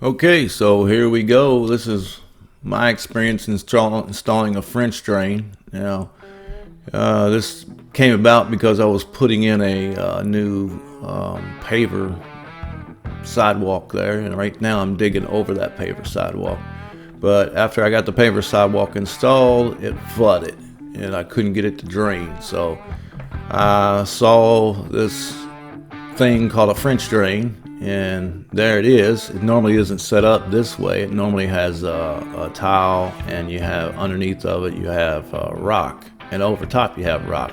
Okay, so here we go. This is my experience installing a French drain. Now, this came about because I was putting in a new paver sidewalk there, and right now I'm digging over that paver sidewalk. But after I got the paver sidewalk installed, it flooded, and I couldn't get it to drain. So I saw this thing called a French drain, and there it is. It normally isn't set up this way. It normally has a tile, and you have underneath of it you have rock, and over top you have rock.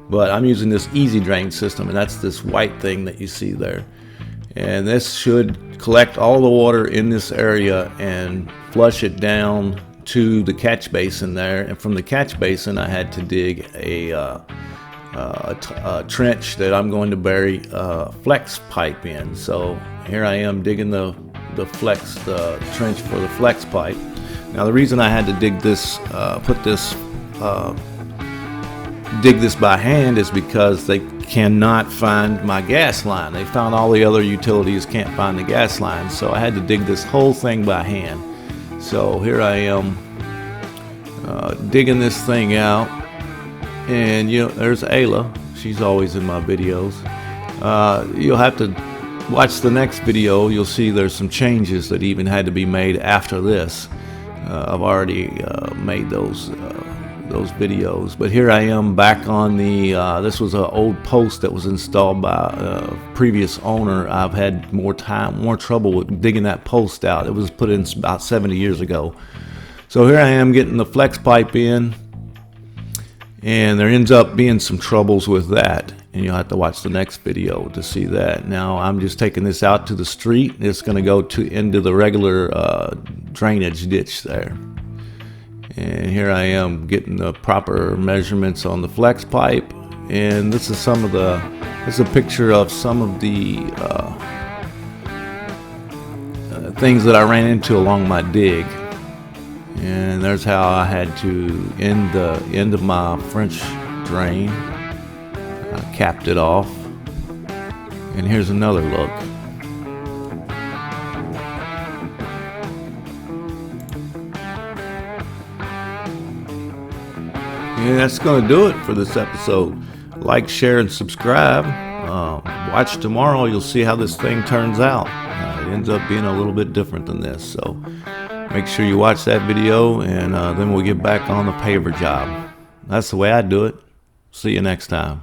But I'm using this easy drain system, and that's this white thing that you see there. And this should collect all the water in this area and flush it down to the catch basin there. And from the catch basin I had to dig a trench that I'm going to bury flex pipe in. So here I am digging the trench for the flex pipe. Now the reason I had to dig this dig this by hand is because they cannot find my gas line. They found all the other utilities, can't find the gas line, so I had to dig this whole thing by hand. So here I am digging this thing out. And there's Ayla. She's always in my videos. You'll have to watch the next video. You'll see there's some changes that even had to be made after this. I've already made those videos. But here I am back on the. This was an old post that was installed by a previous owner. I've had more trouble with digging that post out. It was put in about 70 years ago. So here I am getting the flex pipe in. And there ends up being some troubles with that, and you'll have to watch the next video to see that. Now I'm just taking this out to the street. It's going to go into the regular drainage ditch there. And here I am getting the proper measurements on the flex pipe. And this is this is a picture of some of the things that I ran into along my dig. And there's how I had to end the end of my French drain. I capped it off. And here's another look. And that's going to do it for this episode. Like, share, and subscribe. Watch tomorrow. You'll see how this thing turns out. It ends up being a little bit different than this. So make sure you watch that video, and then we'll get back on the paver job. That's the way I do it. See you next time.